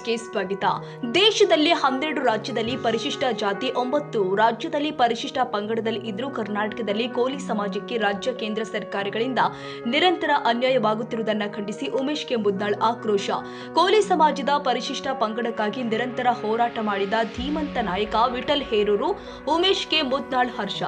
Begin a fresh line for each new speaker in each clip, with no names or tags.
ನ್ಯೂಸ್ಗೆ ಸ್ವಾಗತ. ದೇಶದಲ್ಲಿ 12 ರಾಜ್ಯದಲ್ಲಿ ಪರಿಶಿಷ್ಟ ಜಾತಿ, 9 ರಾಜ್ಯದಲ್ಲಿ ಪರಿಶಿಷ್ಟ ಪಂಗಡದಲ್ಲಿ ಇದ್ರೂ ಕರ್ನಾಟಕದಲ್ಲಿ ಕೋಲಿ ಸಮಾಜಕ್ಕೆ ರಾಜ್ಯ ಕೇಂದ್ರ ಸರ್ಕಾರಗಳಿಂದ ನಿರಂತರ ಅನ್ಯಾಯವಾಗುತ್ತಿರುವುದನ್ನು ಖಂಡಿಸಿ ಉಮೇಶ್ ಕೆ ಮುದ್ನಾಳ್ ಆಕ್ರೋಶ. ಕೋಲಿ ಸಮಾಜದ ಪರಿಶಿಷ್ಟ ಪಂಗಡಕ್ಕಾಗಿ ನಿರಂತರ ಹೋರಾಟ ಮಾಡಿದ ಧೀಮಂತ ನಾಯಕ ವಿಠಲ್ ಹೇರೂರು ಉಮೇಶ್ ಕೆ ಮುದ್ನಾಳ್ ಹರ್ಷ.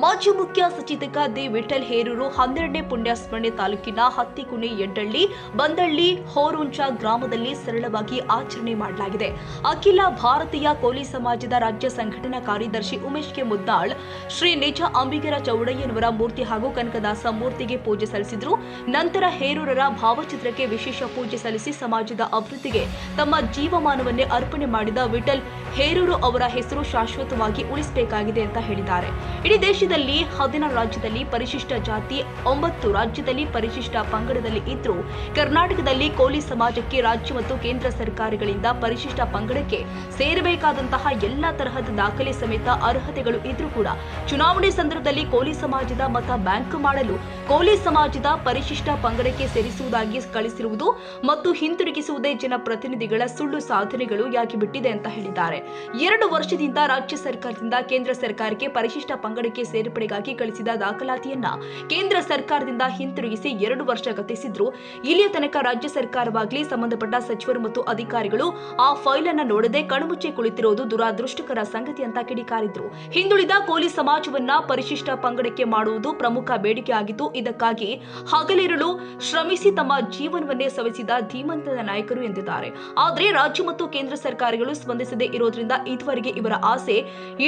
ಮಾಜಿ ಮುಖ್ಯ ಸಚೇತಕ ದಿ ವಿಠಲ್ ಹೇರೂರು 12ನೇ ಪುಣ್ಯಸ್ಮರಣೆ ತಾಲೂಕಿನ ಹತ್ತಿಕುಣಿ, ಯಡ್ಡಳ್ಳಿ, ಬಂದಳ್ಳಿ, ಹೋರುಂಚ ಗ್ರಾಮದಲ್ಲಿ ಸರಳವಾಗಿ ಆಚರಣೆ ಮಾಡಲಾಗಿದೆ. ಅಖಿಲ ಭಾರತೀಯ ಕೋಲಿ ಸಮಾಜದ ರಾಜ್ಯ ಸಂಘಟನಾ ಕಾರ್ಯದರ್ಶಿ ಉಮೇಶ್ ಕೆ ಮುದ್ನಾಳ್ ಶ್ರೀ ನಿಜ ಅಂಬಿಗರ ಚೌಡಯ್ಯನವರ ಮೂರ್ತಿ ಹಾಗೂ ಕನಕದಾಸ ಮೂರ್ತಿಗೆ ಪೂಜೆ ಸಲ್ಲಿಸಿದರು. ನಂತರ ಹೇರೂರರ ಭಾವಚಿತ್ರಕ್ಕೆ ವಿಶೇಷ ಪೂಜೆ ಸಲ್ಲಿಸಿ ಸಮಾಜದ ಅಭಿವೃದ್ಧಿಗೆ ತಮ್ಮ ಜೀವಮಾನವನ್ನೇ ಅರ್ಪಣೆ ಮಾಡಿದ ವಿಠಲ್ ಹೇರೂರು ಅವರ ಹೆಸರು ಶಾಶ್ವತವಾಗಿ ಉಳಿಸಬೇಕಾಗಿದೆ ಅಂತ ಹೇಳಿದ್ದಾರೆ. ಇಡೀ ದೇಶದಲ್ಲಿ 16 ರಾಜ್ಯದಲ್ಲಿ ಪರಿಶಿಷ್ಟ ಜಾತಿ, 9 ರಾಜ್ಯದಲ್ಲಿ ಪರಿಶಿಷ್ಟ ಪಂಗಡದಲ್ಲಿ ಇದ್ರೂ ಕರ್ನಾಟಕದಲ್ಲಿ ಕೋಲಿ ಸಮಾಜಕ್ಕೆ ರಾಜ್ಯ ಮತ್ತು ಕೇಂದ್ರ ಸರ್ಕಾರಗಳಿಂದ ಪರಿಶಿಷ್ಟ ಪಂಗಡಕ್ಕೆ ಸೇರಬೇಕಾದಂತಹ ಎಲ್ಲಾ ತರಹದ ದಾಖಲೆ ಸಮೇತ ಅರ್ಹತೆಗಳು ಇದ್ರೂ ಕೂಡ ಚುನಾವಣೆ ಸಂದರ್ಭದಲ್ಲಿ ಕೋಲಿ ಸಮಾಜದ ಮತ ಬ್ಯಾಂಕ್ ಮಾಡಲು ಕೋಲಿ ಸಮಾಜದ ಪರಿಶಿಷ್ಟ ಪಂಗಡಕ್ಕೆ ಸೇರಿಸುವುದಾಗಿ ಕಳಿಸಿರುವುದು ಮತ್ತು ಹಿಂತಿರುಗಿಸುವುದೇ ಜನಪ್ರತಿನಿಧಿಗಳ ಸುಳ್ಳು ಸಾಧನೆಗಳು ಯಾಗಿಬಿಟ್ಟಿದೆ ಅಂತ ಹೇಳಿದ್ದಾರೆ. 2 ವರ್ಷದಿಂದ ರಾಜ್ಯ ಸರ್ಕಾರದಿಂದ ಕೇಂದ್ರ ಸರ್ಕಾರಕ್ಕೆ ಪರಿಶಿಷ್ಟ ಪಂಗಡಕ್ಕೆ ಸೇರ್ಪಡೆಗಾಗಿ ಕಳಿಸಿದ ದಾಖಲಾತಿಯನ್ನ ಕೇಂದ್ರ ಸರ್ಕಾರದಿಂದ ಹಿಂತಿರುಗಿಸಿ 2 ವರ್ಷ ಗತಿಸಿದ್ರು. ಇಲ್ಲಿಯ ತನಕ ರಾಜ್ಯ ಸರ್ಕಾರವಾಗಲಿ ಸಂಬಂಧಪಟ್ಟ ಸಚಿವರು ಮತ್ತು ಅಧಿಕಾರಿಗಳು ಆ ಫೈಲ್ ಅನ್ನ ನೋಡದೆ ಕಣ್ಮುಚ್ಚಿ ಕುಳಿತಿರುವುದು ದುರಾದೃಷ್ಟಕರ ಸಂಗತಿ ಅಂತ ಕಿಡಿಕಾರಿದ್ರು. ಹಿಂದುಳಿದ ಕೋಲಿ ಸಮಾಜವನ್ನ ಪರಿಶಿಷ್ಟ ಪಂಗಡಕ್ಕೆ ಮಾಡುವುದು ಪ್ರಮುಖ ಬೇಡಿಕೆ ಆಗಿದ್ದು, ಇದಕ್ಕಾಗಿ ಹಗಲಿರುಳು ಶ್ರಮಿಸಿ ತಮ್ಮ ಜೀವನವನ್ನೇ ಸವೆಸಿದ ಧೀಮಂತ ನಾಯಕರು ಎಂದಿದ್ದಾರೆ. ಆದರೆ ರಾಜ್ಯ ಮತ್ತು ಕೇಂದ್ರ ಸರ್ಕಾರಗಳು ಸ್ಪಂದಿಸದೇ ಇರೋದ್ರಿಂದ ಇದುವರೆಗೆ ಇವರ ಆಸೆ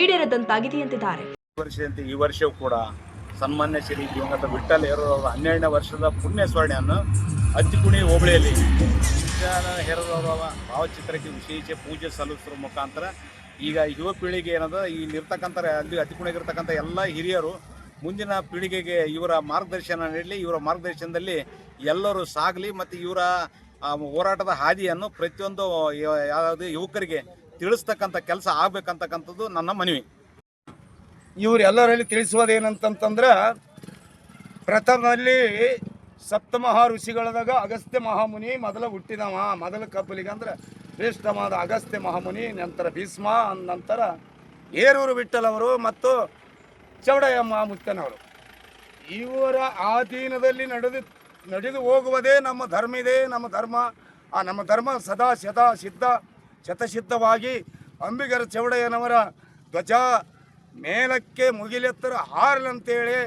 ಈಡೇರದಂತಾಗಿದೆ ಎಂದಿದ್ದಾರೆ.
ಈ ವರ್ಷವೂ ಕೂಡ ಸನ್ಮಾನ್ಯ ಶ್ರೀ ದಿವಂಗತ ವಿಠಲ್ ಹೇರೂರು ಅವರ 12ನೇ ವರ್ಷದ ಪುಣ್ಯ ಸ್ಮರಣೆಯನ್ನು ಹತ್ತಿಕುಣಿ ಹೋಬಳಿಯಲ್ಲಿ ಹೇರೂರು ಅವರ ಭಾವಚಿತ್ರಕ್ಕೆ ವಿಶೇಷ ಪೂಜೆ ಸಲ್ಲಿಸುವ ಮುಖಾಂತರ ಈಗ ಯುವ ಪೀಳಿಗೆ ಏನದ ಇಲ್ಲಿರ್ತಕ್ಕಂಥ ಅಲ್ಲಿ ಹತ್ತಿಕುಣಿಗಿರ್ತಕ್ಕಂಥ ಎಲ್ಲ ಹಿರಿಯರು ಮುಂದಿನ ಪೀಳಿಗೆಗೆ ಇವರ ಮಾರ್ಗದರ್ಶನ ನೀಡಲಿ, ಇವರ ಮಾರ್ಗದರ್ಶನದಲ್ಲಿ ಎಲ್ಲರೂ ಸಾಗಲಿ ಮತ್ತು ಇವರ ಹೋರಾಟದ ಹಾದಿಯನ್ನು ಪ್ರತಿಯೊಂದು ಯಾವುದೇ ಯುವಕರಿಗೆ ತಿಳಿಸ್ತಕ್ಕಂಥ ಕೆಲಸ ಆಗಬೇಕಂತಕ್ಕಂಥದ್ದು ನನ್ನ ಮನವಿ.
ಇವರೆಲ್ಲರಲ್ಲಿ ತಿಳಿಸುವುದೇನಂತಂದ್ರೆ, ಪ್ರಥಮದಲ್ಲಿ ಸಪ್ತಮಹಾ ಋಷಿಗಳದಾಗ ಅಗಸ್ತ್ಯ ಮಹಾಮುನಿ ಮೊದಲ ಕಬ್ಬಲಿಗೆ ಅಂದ್ರೆ ಶ್ರೇಷ್ಠವಾದ ಅಗಸ್ತ್ಯ ಮಹಾಮುನಿ, ನಂತರ ಭೀಷ್ಮ, ನಂತರ ಹೇರೂರು ವಿಠಲ್ ಅವರು ಮತ್ತು ಚೌಡಯ್ಯ ಮಹಾಮುತ್ತನವರು. ಇವರ ಆಧೀನದಲ್ಲಿ ನಡೆದು ಹೋಗುವುದೇ ನಮ್ಮ ಧರ್ಮ ಇದೆ. ನಮ್ಮ ಧರ್ಮ ಸದಾ ಶತಸಿದ್ಧವಾಗಿ ಅಂಬಿಗರ ಚೌಡಯ್ಯನವರ ಧ್ವಜ ಮೇಲಕ್ಕೆ ಮುಗಿಲೆತ್ತರ ಹಾರಲಂತೇಳಿ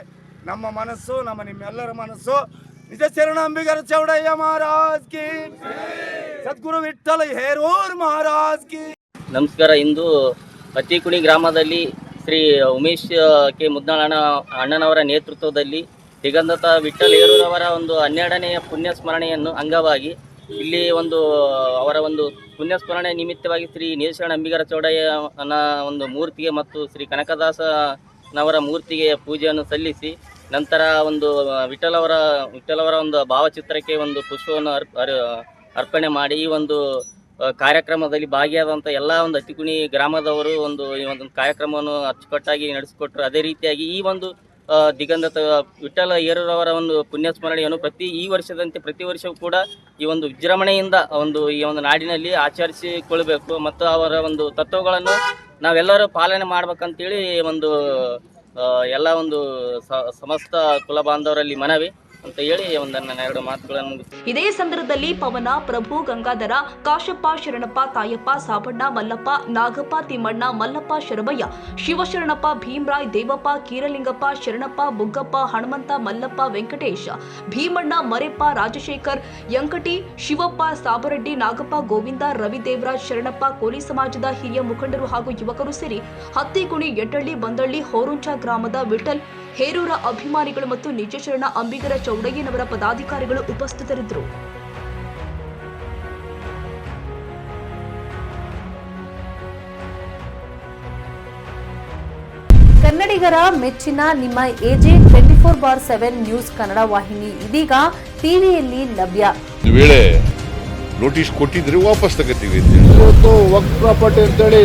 ನಮ್ಮ ಮನಸ್ಸು, ನಿಮ್ಮೆಲ್ಲರ ಮನಸ್ಸು ನಿಜ ಚರಣ ಅಂಬಿಗರ ಚೌಡಯ್ಯ ಮಹಾರಾಜ್ ಕಿ, ಸದ್ಗುರು ವಿಠಲ ಹೇರೂರು ಮಹಾರಾಜ್ ಕಿ.
ನಮಸ್ಕಾರ. ಇಂದು ಹತ್ತಿಕುಣಿ ಗ್ರಾಮದಲ್ಲಿ ಶ್ರೀ ಉಮೇಶ್ ಕೆ ಮುದ್ನಾಳ್ ಅಣ್ಣನವರ ನೇತೃತ್ವದಲ್ಲಿ ದಿಗಂಗತ ವಿಠಲ್ ಹೇರೂರವರ ಒಂದು 12ನೇ ಪುಣ್ಯ ಸ್ಮರಣೆಯನ್ನು ಅಂಗವಾಗಿ ಇಲ್ಲಿ ಅವರ ಪುಣ್ಯಸ್ಮರಣೆ ನಿಮಿತ್ತವಾಗಿ ಶ್ರೀ ನಿಜಶರಣ ಅಂಬಿಗರ ಚೌಡಯ್ಯನ ಒಂದು ಮೂರ್ತಿಗೆ ಮತ್ತು ಶ್ರೀ ಕನಕದಾಸನವರ ಮೂರ್ತಿಗೆ ಪೂಜೆಯನ್ನು ಸಲ್ಲಿಸಿ ನಂತರ ವಿಠಲ್ ಅವರ ಒಂದು ಭಾವಚಿತ್ರಕ್ಕೆ ಪುಷ್ಪವನ್ನು ಅರ್ಪಣೆ ಮಾಡಿ ಈ ಕಾರ್ಯಕ್ರಮದಲ್ಲಿ ಭಾಗಿಯಾದಂಥ ಎಲ್ಲ ಹತ್ತಿಕುಣಿ ಗ್ರಾಮದವರು ಈ ಕಾರ್ಯಕ್ರಮವನ್ನು ಅಚ್ಚುಕಟ್ಟಾಗಿ ನಡೆಸಿಕೊಟ್ಟರು. ಅದೇ ರೀತಿಯಾಗಿ ಈ ದಿಗಂಗತ ವಿಠಲ ಹೇರೂರವರ ಪುಣ್ಯಸ್ಮರಣೆಯನ್ನು ಈ ವರ್ಷದಂತೆ ಪ್ರತಿ ವರ್ಷವೂ ಕೂಡ ಈ ವಿಜೃಂಭಣೆಯಿಂದ ಈ ನಾಡಿನಲ್ಲಿ ಆಚರಿಸಿಕೊಳ್ಳಬೇಕು ಮತ್ತು ಅವರ ತತ್ವಗಳನ್ನು ನಾವೆಲ್ಲರೂ ಪಾಲನೆ ಮಾಡ್ಬೇಕಂತೇಳಿ ಎಲ್ಲ ಸಮಸ್ತ ಕುಲ ಬಾಂಧವರಲ್ಲಿ ಮನವಿ ಅಂತ ಹೇಳಿ ನನ್ನ 2 ಮಾತುಗಳನ್ನು ಮುಗಿಸ್ತೀನಿ.
ಇದೇ ಸಂದರ್ಭದಲ್ಲಿ ಪವನ, ಪ್ರಭು, ಗಂಗಾಧರ, ಕಾಶಪ್ಪ, ಶರಣಪ್ಪ, ತಾಯಪ್ಪ, ಸಾಬಣ್ಣ, ಮಲ್ಲಪ್ಪ, ನಾಗಪ್ಪ, ತಿಮ್ಮಣ್ಣ, ಮಲ್ಲಪ್ಪ, ಶರಭಯ್ಯ, ಶಿವಶರಣಪ್ಪ, ಭೀಮರಾಯ್, ದೇವಪ್ಪ, ಕೀರಲಿಂಗಪ್ಪ, ಶರಣಪ್ಪ, ಬುಗ್ಗಪ್ಪ, ಹನುಮಂತ, ಮಲ್ಲಪ್ಪ, ವೆಂಕಟೇಶ್, ಭೀಮಣ್ಣ, ಮರೆಪ್ಪ, ರಾಜಶೇಖರ್, ಯಂಕಟಿ, ಶಿವಪ್ಪ, ಸಾಬರೆಡ್ಡಿ, ನಾಗಪ್ಪ, ಗೋವಿಂದ, ರವಿ, ದೇವರಾಜ್, ಶರಣಪ್ಪ, ಕೋಲಿ ಸಮಾಜದ ಹಿರಿಯ ಮುಖಂಡರು ಹಾಗೂ ಯುವಕರು ಸೇರಿ ಹತ್ತಿಕುಣಿ, ಯಡ್ಡಳ್ಳಿ, ಬಂದಳ್ಳಿ, ಹೋರುಂಚ ಗ್ರಾಮದ ವಿಠಲ್ ಹೇರೂರ ಅಭಿಮಾನಿಗಳು ಮತ್ತು ನಿಜಶರಣ ಅಂಬಿಗರ ಚೌಡಯ್ಯನವರ ಪದಾಧಿಕಾರಿಗಳು ಉಪಸ್ಥಿತರಿದ್ದರು.
ಕನ್ನಡಿಗರ ಮೆಚ್ಚಿನ ನಿಮ್ಮ ಎಜೆ 24/7 ನ್ಯೂಸ್ ಕನ್ನಡ ವಾಹಿನಿ ಇದೀಗ ಟಿವಿಯಲ್ಲಿ ಲಭ್ಯ.
ವೇಳೆ ನೋಟಿಸ್ ಕೊಟ್ಟಿದ್ರೆ ವಾಪಸ್ ತಗೋತೀವಿ.
ಇವತ್ತು ವಕ್ಫ್ ಪ್ರಾಪರ್ಟಿ ಅಂತೇಳಿ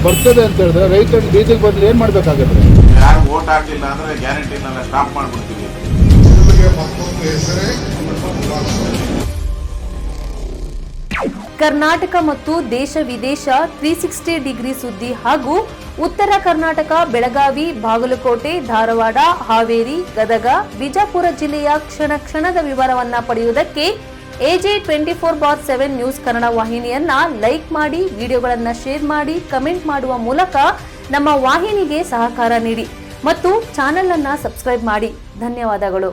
ಬರ್ತದೆ ಅಂತ ಹೇಳಿದ್ರೆ ರೈತರು ಬೀದಿಗೆ ಬಂದ್ರೆ ಏನ್ ಮಾಡ್ಬೇಕಾಗತ್ತೆ?
ಯಾರು ವೋಟ್ ಹಾಕಲಿಲ್ಲ ಅಂದ್ರೆ ಗ್ಯಾರಂಟಿನೆಲ್ಲ ಸ್ಟಾಪ್ ಮಾಡ್ಬಿಡ್ತೀವಿ. ಮತ್ತೊಂದು ಹೆಸರೇ
ಕರ್ನಾಟಕ ಮತ್ತು ದೇಶ ವಿದೇಶ 360 ಡಿಗ್ರಿ ಸುದ್ದಿ ಹಾಗೂ ಉತ್ತರ ಕರ್ನಾಟಕ ಬೆಳಗಾವಿ, ಬಾಗಲಕೋಟೆ, ಧಾರವಾಡ, ಹಾವೇರಿ, ಗದಗ, ಬಿಜಾಪುರ ಜಿಲ್ಲೆಯ ಕ್ಷಣ ಕ್ಷಣದ ವಿವರವನ್ನ ಪಡೆಯುವುದಕ್ಕೆ AJ 24/7 ನ್ಯೂಸ್ ಕನ್ನಡ ವಾಹಿನಿಯನ್ನ ಲೈಕ್ ಮಾಡಿ, ವಿಡಿಯೋಗಳನ್ನು ಶೇರ್ ಮಾಡಿ, ಕಮೆಂಟ್ ಮಾಡುವ ಮೂಲಕ ನಮ್ಮ ವಾಹಿನಿಗೆ ಸಹಕಾರ ನೀಡಿ ಮತ್ತು ಚಾನೆಲ್ ಅನ್ನ ಸಬ್ಸ್ಕ್ರೈಬ್ ಮಾಡಿ. ಧನ್ಯವಾದಗಳು.